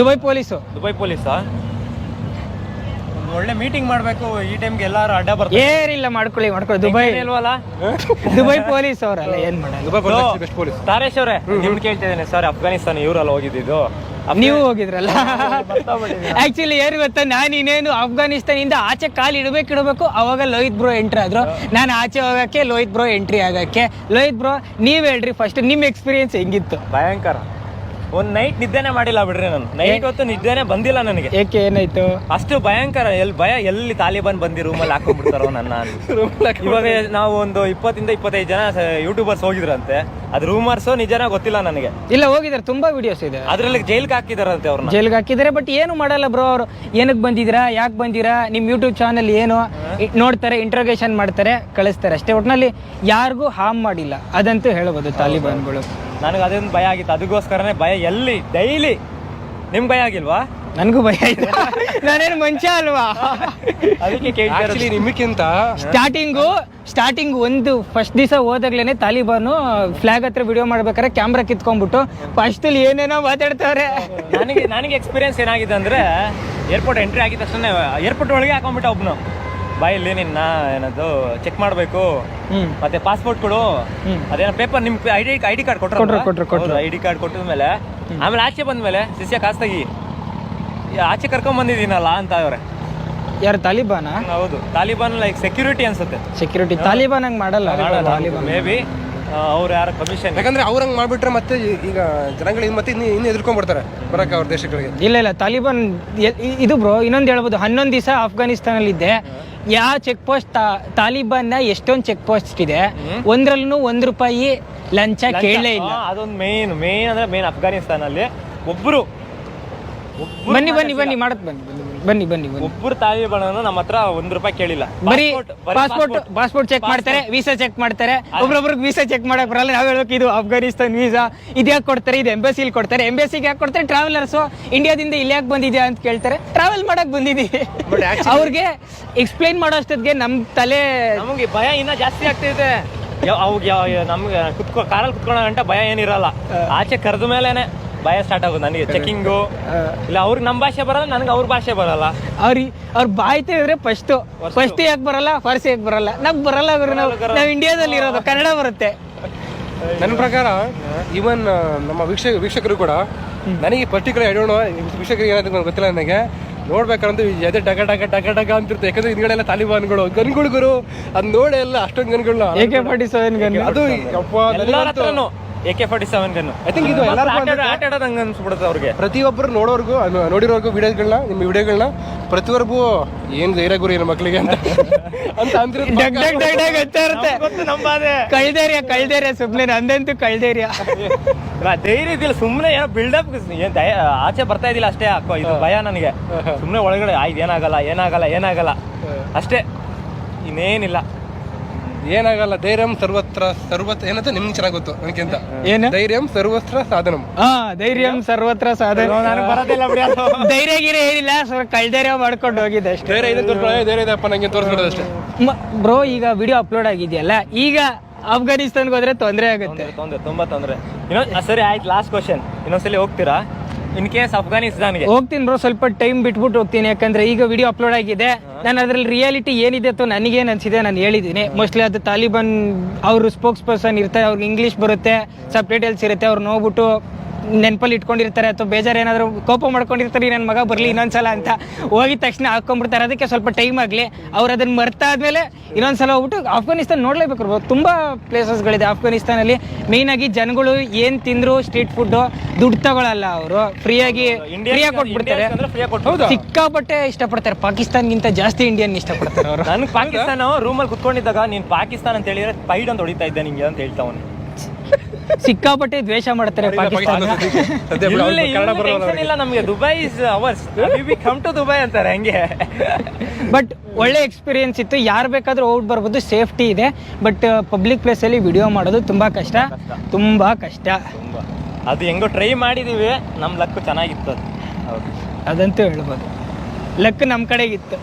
Dubai police. Dubai ಪೊಲೀಸಾ? ಒಳ್ಳೆ meeting ಮಾಡ್ಬೇಕು ಈ ಟೈಮ್ಗೆ ಎಲ್ಲಾರು ಅಡ್ಡ ಬರ್ತಾರೆ. ಏನಿಲ್ಲ, ಮಾಡ್ಕೊಳ್ಳಿ ದುಬೈ ಇಲ್ವಲ್ಲ. ದುಬೈ ಪೊಲೀಸ್ ಅವರಲ್ಲ, ಏನ್ ಮಾಡೋದು. ತಾರೇಶ್ ಅವರೇ, ನಿಮ್ಗೆ ಕೇಳ್ತಿದ್ದೇನೆ ಸರ್, ಅಫ್ಘಾನಿಸ್ತಾನ ಇವರೆಲ್ಲ ಹೋಗಿದ್ದು, ನೀವು ಹೋಗಿದ್ರಲ್ಲ. ಆಕ್ಚುಲಿ ಏನ್ ಗೊತ್ತಾ, ನಾನು ಇನ್ನೇನು ಅಫ್ಘಾನಿಸ್ತಾನಿಂದ ಆಚೆ ಕಾಲು ಇಡಬೇಕು ಅವಾಗ ಲೋಹಿತ್ ಬ್ರೋ ಎಂಟ್ರಿ ಆದ್ರು. ನಾನು ಆಚೆ ಹೋಗಕ್ಕೆ, ಲೋಹಿತ್ ಬ್ರೋ ಎಂಟ್ರಿ ಆಗಕ್ಕೆ. ಲೋಹಿತ್ ಬ್ರೋ ನೀವ್ ಹೇಳ್ರಿ ಫಸ್ಟ್, ನಿಮ್ ಎಕ್ಸ್ಪೀರಿಯನ್ಸ್ ಹೆಂಗಿತ್ತು? ಭಯಂಕರ. ಒಂದ್ ನೈಟ್ ನಿದ್ದೆನೆ ಮಾಡಿಲ್ಲ ಬಿಡ್ರಿ ನಾನು. ನೈಟ್ ಹೊತ್ತು ನಿದ್ದೆನೆ ಬಂದಿಲ್ಲ ನನಗೆ. ಏಕೆ, ಏನಾಯ್ತು? ಅಷ್ಟು ಭಯಂಕರ. ಎಲ್ಲಿ ತಾಲಿಬಾನ್ ಬಂದು ರೂಮಲ್ಲಿ ಹಾಕೊಂಡ್ಬಿಡ್ತಾರೋ ನನ್ನ. ಇವಾಗ ನಾವು ಒಂದು 20-25 ಜನ ಯೂಟ್ಯೂಬರ್ಸ್ ಹೋಗಿದ್ರಂತೆ. ಅದು ರೂಮರ್ಸು ನಿಜನ ಗೊತ್ತಿಲ್ಲ ನನಗೆ. ಇಲ್ಲ, ಹೋಗಿದಾರೆ, ತುಂಬಾ ವಿಡಿಯೋಸ್ ಇದೆ. ಅದ್ರಲ್ಲಿ ಜೈಲ್ಗೆ ಹಾಕಿದಾರಂತೆ ಅವ್ರನ್ನ. ಜೈಲ್ಗೆ ಹಾಕಿದಾರೆ, ಬಟ್ ಏನು ಮಾಡಲ್ಲ ಬ್ರೋ. ಅವರು ಏನಕ್ಕೆ ಬಂದಿದ್ದೀರಾ, ಯಾಕೆ ಬಂದಿರಾ, ನಿಮ್ ಯೂಟ್ಯೂಬ್ ಚಾನಲ್ ಏನು ನೋಡ್ತಾರೆ, ಇಂಟ್ರೋಗೇಷನ್ ಮಾಡ್ತಾರೆ, ಕಳಿಸ್ತಾರೆ ಅಷ್ಟೇ. ಒಟ್ನಲ್ಲಿ ಯಾರಿಗೂ ಹಾರ್ಮ್ ಮಾಡಿಲ್ಲ, ಅದಂತೂ ಹೇಳ್ಬೋದು ತಾಲಿಬಾನ್ಗಳು. ನನಗೆ ಅದೊಂದು ಭಯ ಆಗಿತ್ತು, ಅದಕ್ಕೋಸ್ಕರನೇ ಭಯ. ಎಲ್ಲಿ ಡೈಲಿ ನಿಮ್ಗೆ ಭಯ ಆಗಿಲ್ವಾ? ನನಗೂ ಭಯ ಆಯ್ತು, ನಾನೇನು ಮನುಷ್ಯ ಅಲ್ವಾ, ಅದಕ್ಕೆ ಕೇಳ್ತೀನಿ. ನಿಮಗಿಂತ ಸ್ಟಾರ್ಟಿಂಗ್ ಒಂದು ಫಸ್ಟ್ ದಿವಸ ಹೋದಾಗ್ಲೇನೆ ತಾಲಿಬಾನು ಫ್ಲಾಗ್ ಹತ್ರ ವಿಡಿಯೋ ಮಾಡ್ಬೇಕಾದ್ರೆ ಕ್ಯಾಮ್ರಾ ಕಿತ್ಕೊಂಡ್ಬಿಟ್ಟು ಫಸ್ಟ್ ಏನೇನೋ ಮಾತಾಡ್ತಾವ್ರೆ. ನನಗೆ ಎಕ್ಸ್ಪೀರಿಯನ್ಸ್ ಏನಾಗಿದೆ ಅಂದ್ರೆ, ಏರ್ಪೋರ್ಟ್ ಎಂಟ್ರಿ ಆಗಿದ ತಕ್ಷಣ ಏರ್ಪೋರ್ಟ್ ಒಳಗೆ ಹಾಕೊಂಡ್ಬಿಟ್ಟ ಒಬ್ನು. ಬಾಯಲ್ಲಿ ನಿನ್ನ ಏನದು ಚೆಕ್ ಮಾಡಬೇಕು, ಮತ್ತೆ ಪಾಸ್ಪೋರ್ಟ್ ಕೊಡು, ಅದೇನೋ ಪೇಪರ್, ನಿಮ್ ಐಡಿ ಕಾರ್ಡ್ ಕೊಟ್ಟರು. ಐಡಿ ಕಾರ್ಡ್ ಕೊಟ್ಟಿದ್ಮೇಲೆ ಆಮೇಲೆ ಆಚೆ ಬಂದ್ಮೇಲೆ ಶಿಷ್ಯ ಕಾಸು ತೆಗಿ, ಆಚೆ ಕರ್ಕೊಂಡ್ ಬಂದಿದ್ದೀನಲ್ಲ ಅಂತ ಅವ್ರೆ. ಯಾರು, ತಾಲಿಬಾನ? ಹೌದು, ತಾಲಿಬಾನ್ ಲೈಕ್ ಸೆಕ್ಯೂರಿಟಿ ಅನ್ಸುತ್ತೆ. ಸೆಕ್ಯೂರಿಟಿ ತಾಲಿಬಾನ್ ಹಂಗ್ ಮಾಡಲ್ಲ. ಮೇ ಬಿ ಅವ್ರು ಯಾರ ಕಮಿಷನ್. ಯಾಕಂದ್ರೆ ಅವ್ರಂಗ್ ಮಾಡ್ಬಿಟ್ರೆ ಮತ್ತೆ ಈಗ ಜನಗಳಿಗೆ ಮತ್ತೆ ಇನ್ನು ಎದುರ್ಕೊಂಡ್ಬಿಡ್ತಾರೆ ಬರಕ್ಕೆ ಅವ್ರ ದೇಶಗಳಿಗೆ. ಇಲ್ಲ, ತಾಲಿಬಾನ್ ಇದು ಬ್ರೋ ಇನ್ನೊಂದು ಹೇಳ್ಬೋದು. 11 ದಿವಸ ಅಫ್ಘಾನಿಸ್ತಾನಲ್ಲಿ ಇದ್ದೆ. ಯಾವ ಚೆಕ್ ಪೋಸ್ಟ್ ತಾಲಿಬಾನ್ ಎಷ್ಟೊಂದು ಚೆಕ್ ಪೋಸ್ಟ್ ಇದೆ, ಒಂದ್ರಲ್ಲೂ ₹1 ಲಂಚ ಕೇಳಲೇ ಇಲ್ಲ. ಅದೊಂದು ಮೇನ್ ಅಂದ್ರೆ ಮೇನ್ ಅಫ್ಘಾನಿಸ್ತಾನಲ್ಲಿ ಒಬ್ರು ಬನ್ನಿ ಮಾಡತ್ ಬನ್ನಿ ಒಬ್ಬರು ತಾಲಿಬಾನ್ ನಮ್ಮ ಹತ್ರ ₹1 ಕೇಳಿಲ್ಲ. ಬರೀ ಪಾಸ್ಪೋರ್ಟ್ ಚೆಕ್ ಮಾಡ್ತಾರೆ, ವೀಸಾ ಚೆಕ್ ಮಾಡ್ತಾರೆ. ಒಬ್ರೊಬ್ರಿಗೆ ವೀಸಾ ಚೆಕ್ ಮಾಡಕ್ ಬರಲ್ಲ. ನಾವ್ ಹೇಳ್ಬೇಕು ಇದು ಅಫ್ಘಾನಿಸ್ತಾನ್ ವೀಸಾ, ಇದು ಯಾಕೆ ಕೊಡ್ತಾರೆ, ಇದು ಎಂಬಸಿಲಿ ಕೊಡ್ತಾರೆ. ಎಂಬಸಿಗೆ ಯಾಕೆ ಕೊಡ್ತಾರೆ? ಟ್ರಾವೆಲರ್ಸ್ ಇಂಡಿಯಾದಿಂದ ಇಲ್ಲಿ ಯಾಕೆ ಬಂದಿದ್ಯಾ ಅಂತ ಕೇಳ್ತಾರೆ. ಟ್ರಾವೆಲ್ ಮಾಡಕ್ ಬಂದಿದ್ದೀವಿ. ಅವ್ರಿಗೆ ಎಕ್ಸ್ಪ್ಲೈನ್ ಮಾಡೋ ಅಷ್ಟೊತ್ತಿಗೆ ನಮ್ ತಲೆ, ನಮಗೆ ಭಯ ಇನ್ನ ಜಾಸ್ತಿ ಆಗ್ತಿದೆ. ಅವಾಗ ನಮ್ಗೆ ಕಾರಲ್ಲಿ ಕುತ್ಕೊಳ್ಳೋ ಗಂಟ ಭಯ ಏನಿರಲ್ಲ, ಆಚೆ ಕರೆದ ಮೇಲೆನೆ ಭಯ ಸ್ಟಾರ್ಟ್ ಆಗೋದು ನನಗೆ. ಚೆಕಿಂಗು ಇಲ್ಲ, ಅವ್ರಿಗೆ ನಮ್ಮ ಭಾಷೆ ಬರಲ್ಲ, ನನಗೆ ಅವ್ರ ಭಾಷೆ ಬರಲ್ಲ. ಅವ್ರ ಬಾಯ್ ತೆಗೆದ್ರೆ ಫಸ್ಟ್ ಯಾಕೆ ಬರಲ್ಲ, ಫಾರ್ಸಿ ಯಾಕೆ ಬರಲ್ಲ, ನಮ್ಗೆ ಬರಲ್ಲ. ನಾವು ಇಂಡಿಯಾದಲ್ಲಿ ಇರೋದು, ಕನ್ನಡ ಬರುತ್ತೆ. ನನ್ನ ಪ್ರಕಾರ ಈವನ್ ನಮ್ಮ ವೀಕ್ಷಕರು ಕೂಡ, ನನಗೆ ಪರ್ಟಿಕ್ಯುಲರ್ ಐಡೋಣ ವೀಕ್ಷಕರಿಗೆ ಏನಾದ್ರು ನನಗೆ ಗೊತ್ತಿಲ್ಲ. ನನಗೆ ನೋಡ್ಬೇಕಂದ್ರೆ ಎದೆ ಡಗ ಅಂತಿರುತ್ತೆ. ಯಾಕಂದ್ರೆ ಹಿಂದ್ಗಡೆ ಎಲ್ಲ ತಾಲಿಬಾನ್ಗಳು ಗನ್ಗಳು, ಅದ್ ನೋಡಿ ಎಲ್ಲ ಅಷ್ಟೊಂದು ಗನ್ಗಳನ್ನ, AK-47 ಗನ್, ಅದು AK-47 ಗನ್. ಐ ಥಿಂಕ್ ಇದು ಎಲ್ಲರಿಗೂ ಆಟ ಆಡೋದಂಗೆ ಅನ್ಸ್ಬಿಡುತ್ತೆ ಅವ್ರಿಗೆ. ಪ್ರತಿಯೊಬ್ಬರು ನೋಡಿರೋರ್ಗು ವಿಡಿಯೋಗಳನ್ನ, ನಿಮ್ಮ ವಿಡಿಯೋಗಳನ್ನ ಪ್ರತಿಯೊಬ್ಬರಿಗೂ ಏನ್ ಧೈರ್ಯ ಗುರಿ ನಮ್ಮ ಮಕ್ಕಳಿಗೆ ಅಂತ ಕಳ್ದೇರ್ಯ ಸುಮ್ನೆ, ನಂದಂತೂ ಕಳ್ದೇರ್ಯ. ಧೈರ್ಯ ಇದಿಲ್ಲ, ಸುಮ್ನೆ ಏನೋ ಬಿಲ್ಡಪ್, ಆಚೆ ಬರ್ತಾ ಇದಿಲ್ಲ ಅಷ್ಟೇ. ಇದು ಭಯ ನನಗೆ. ಸುಮ್ನೆ ಒಳಗಡೆ ಆಯ್ತು, ಏನಾಗಲ್ಲ ಅಷ್ಟೇ, ಇನ್ನೇನಿಲ್ಲ. ಏನಾಗಲ್ಲ. ಧೈರ್ಯಂ ಸರ್ವತ್ರ ಏನಂತ ನಿಮ್ಗೆ ಚೆನ್ನಾಗಿ ಗೊತ್ತು ನನಗಿಂತ. ಏನು ಧೈರ್ಯಂ ಸರ್ವತ್ರ ಸಾಧನಂ. ಧೈರ್ಯಂ ಸರ್ವತ್ರ ಸಾಧನ. ನನಗೆ ಬರೋದಿಲ್ಲ ಬಿಡಿ. ಧೈರ್ಯ ಗಿರಿ ಏನಿಲ್ಲ, ಕಳ್ಧೈರ್ಯ ಮಾಡ್ಕೊಂಡು ಹೋಗಿದ್ದೆ ಅಷ್ಟೇ. ಧೈರ್ಯ ಇದೆಪ್ಪ ನಂಗೆ ತೋರಿಸ್ಬಿಡೋದು ಅಷ್ಟೇ. ಬ್ರೋ, ಈಗ ವಿಡಿಯೋ ಅಪ್ಲೋಡ್ ಆಗಿದೆಯಲ್ಲ, ಈಗ ಅಫ್ಘಾನಿಸ್ತಾನ್ಗೆ ಹೋದ್ರೆ ತೊಂದರೆ ಆಗುತ್ತೆ. ತುಂಬಾ ತೊಂದರೆ. ಸರಿ ಆಯ್ತು, ಲಾಸ್ಟ್ ಕ್ವಶನ್. ಇನ್ನೊಂದ್ಸಲಿ ಹೋಗ್ತೀರಾ ಇನ್ ಕೇಸ್ ಅಫ್ಘಾನಿಸ್ತಾನ್ಗೆ? ಹೋಗ್ತೀನಿ ಬ್ರೋ, ಸ್ವಲ್ಪ ಟೈಮ್ ಬಿಟ್ಬಿಟ್ಟು ಹೋಗ್ತೀನಿ. ಯಾಕಂದ್ರೆ ಈಗ ವಿಡಿಯೋ ಅಪ್ಲೋಡ್ ಆಗಿದೆ, ನಾನು ಅದ್ರಲ್ಲಿ ರಿಯಾಲಿಟಿ ಏನಿದೆ ಅಥವಾ ನನಗೇನು ಅನ್ಸಿದೆ ನಾನು ಹೇಳಿದ್ದೀನಿ. ಮೋಸ್ಟ್ಲಿ ಅದು ತಾಲಿಬಾನ್ ಅವರು ಸ್ಪೋಕ್ಸ್ ಪರ್ಸನ್ ಇರ್ತಾರೆ, ಅವ್ರಿಗೆ ಇಂಗ್ಲೀಷ್ ಬರುತ್ತೆ, ಸಬ್ ಟೈಟಲ್ಸ್ ಇರುತ್ತೆ. ಅವ್ರು ನೋಡ್ಬಿಟ್ಟು ನೆನಪಲ್ಲಿ ಇಟ್ಕೊಂಡಿರ್ತಾರೆ, ಅಥವಾ ಬೇಜಾರು ಏನಾದರೂ ಕೋಪ ಮಾಡ್ಕೊಂಡಿರ್ತಾರೆ, ನನ್ನ ಮಗ ಬರಲಿ ಇನ್ನೊಂದ್ಸಲ ಅಂತ ಹೋಗಿದ ತಕ್ಷಣ ಹಾಕೊಂಡ್ಬಿಡ್ತಾರೆ. ಅದಕ್ಕೆ ಸ್ವಲ್ಪ ಟೈಮ್ ಆಗಲಿ. ಅವ್ರು ಅದನ್ನ ಮರ್ತಾದ್ಮೇಲೆ ಇನ್ನೊಂದ್ಸಲ ಹೋಗ್ಬಿಟ್ಟು ಅಫ್ಘಾನಿಸ್ತಾನ ನೋಡ್ಲೇಬೇಕು. ತುಂಬಾ ಪ್ಲೇಸಸ್ಗಳಿದೆ ಅಫ್ಘಾನಿಸ್ತಾನಲ್ಲಿ. ಮೇಯ್ನ್ ಆಗಿ ಜನಗಳು ಏನ್ ತಿಂದ್ರು ಸ್ಟ್ರೀಟ್ ಫುಡ್, ದುಡ್ಡು ತಗೊಳಲ್ಲ, ಅವರು ಫ್ರೀಯಾಗಿ ಕೊಟ್ಬಿಡ್ತಾರೆ. ಸಿಕ್ಕಾಪಟ್ಟೆ ಇಷ್ಟಪಡ್ತಾರೆ. ಪಾಕಿಸ್ತಾನ್ಗಿಂತ ಜಾಸ್ತಿ ಇಂಡಿಯನ್ ಇಷ್ಟಪಡ್ತಾರೆ ಅವರು. ನನ್ಗೆ ಪಾಕಿಸ್ತಾನ ರೂಮಲ್ಲಿ ಕುತ್ಕೊಂಡಿದ್ದಾಗ ನೀನ್ ಪಾಕಿಸ್ತಾನ ಅಂತ ಹೇಳಿದ್ರೆ ಪೈಡ್ ಅಂತ ಹೊಡಿತಾ ಇದ್ದೆ ನಿಂಗೆ ಅಂತ ಹೇಳ್ತಾವನು. ಸಿಕ್ಕಾಪಟ್ಟೆ ದ್ವೇಷ ಮಾಡ್ತಾರೆ ಪಾಕಿಸ್ತಾನ. ಇಲ್ಲ ನಮ್ಗೆ Dubai is ours, we come to Dubai ಅಂತಾರೆ ಹಂಗೆ. ಬಟ್ ಒಳ್ಳೆ ಎಕ್ಸ್ಪೀರಿಯನ್ಸ್ ಇತ್ತು. ಯಾರು ಬೇಕಾದ್ರೂ ಔಟ್ ಬರ್ಬೋದು, ಸೇಫ್ಟಿ ಇದೆ. ಬಟ್ ಪಬ್ಲಿಕ್ ಪ್ಲೇಸ್ ಅಲ್ಲಿ ವಿಡಿಯೋ ಮಾಡೋದು ತುಂಬಾ ಕಷ್ಟ. ಅದು ಹೆಂಗೋ ಟ್ರೈ ಮಾಡಿದೀವಿ, ನಮ್ ಲಕ್ ಚೆನ್ನಾಗಿತ್ತು. ಅದಂತೂ ಹೇಳ್ಬೋದು, ಲಕ್ ನಮ್ ಕಡೆಗಿತ್ತು.